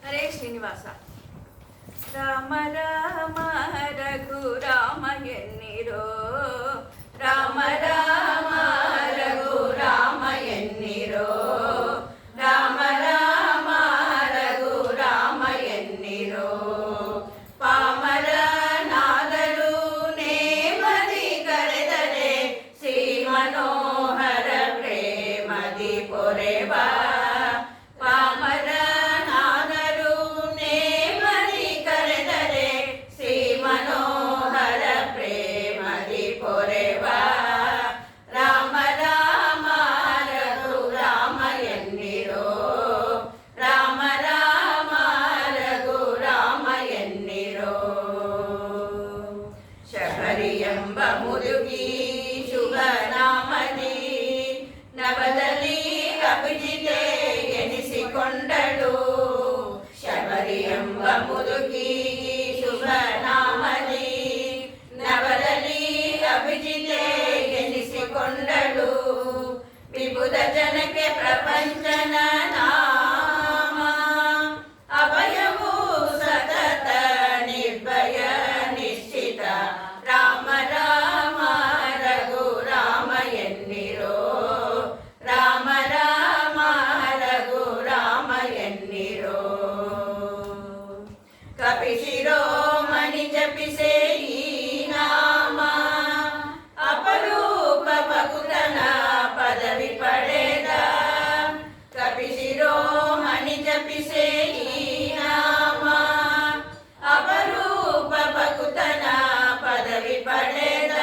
ಹರೇ ಶ್ರೀನಿವಾಸ. ರಾಮ ರಾಮ ರಘುರಾಮ ಎನ್ನಿರೋ, ರಾಮ ರಾಮ ರಘುರಾಮ ಎನ್ನಿರೋ, ರಾಮ ರಾಮ ರಘುರಾಮ ಎನ್ನಿರೋ. ಪಾಮರನಾದರೂ ನೇಮದಿ ಕರೆದರೆ ಶ್ರೀ ಮನೋಹರ ಪ್ರೇಮದಿ ಪೊರೆವ. ಪಾಮರನಾದರೂ ನೇಮದಿ ಕರೆದರೆ ಶ್ರೀ ಮನೋಹರ ಪ್ರೇಮದಿ ಪೊರೆವ. ರಾಮ ರಾಮ ರಘುರಾಮ ಎನ್ನಿರೋ, ರಾಮ ರಾಮ ರಘುರಾಮ ಎನ್ನಿರೋ. ಶಬರಿ ಎಂಬ ಮುದುಗಿ ಶುಭ ನಾಮದಿ ನವದಲ್ಲಿ ಅಭಿಜಿತೆ ಎನಿಸಿಕೊಂಡಳು. ಶಬರಿ ಎಂಬ ಮುದುಗಿ ಶುಭ ನಾಮದಿ ನವದಲ್ಲಿ ಅಭಿಜಿತೆ ಎನಿಸಿಕೊಂಡಳು. ವಿಬುಧ ಜನಕ್ಕೆ ಪ್ರಪಂಚನ ನಾಮ ಅಭಯವು ಸತತ ನಿರ್ಭಯ ನಿಶ್ಚಿತ. ರಾಮ ರಾಮ ರಘುರಾಮ ಎನ್ನಿರೋ, ರಾಮ ರಾಮ ರಘುರಾಮ ಎನ್ನಿರೋ. ಕಪಿಶಿರೋಮಣಿ ಜಪಿಸೆ ಈ ನಾಮ ಅಪರೂಪ ಭಕ್ತನ ಪದವಿ ಪಡೆದ. ಕಪಿಶಿರೋಮಣಿ ಜಪಿಸೆ ಈ ನಾಮ ಅಪರೂಪ ಭಕ್ತನ ಪದವಿ ಪಡೆದ.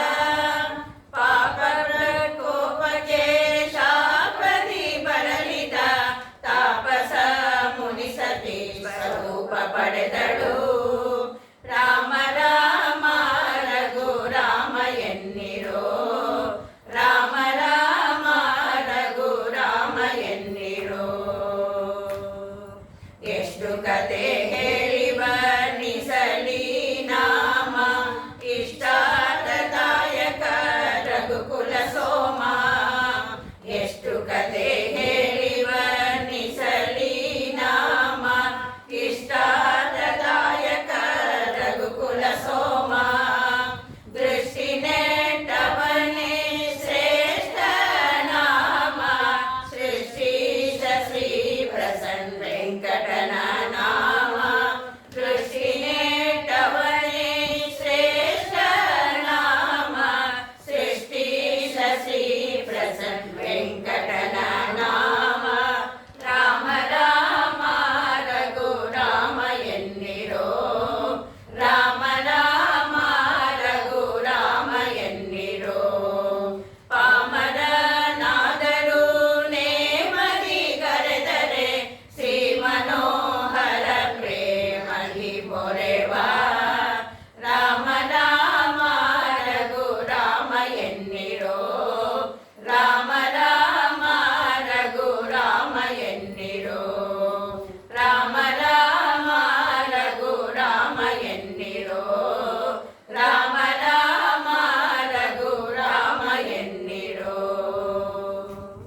ಪಾಪ ಪ್ರಕೋಪಕ್ಕೆ ಶಾಪದಿ ಬರಲಿದ ತಾಪಸ ಮುನಿಸತಿ ಸ್ವರೂಪ ಪಡೆದಳು.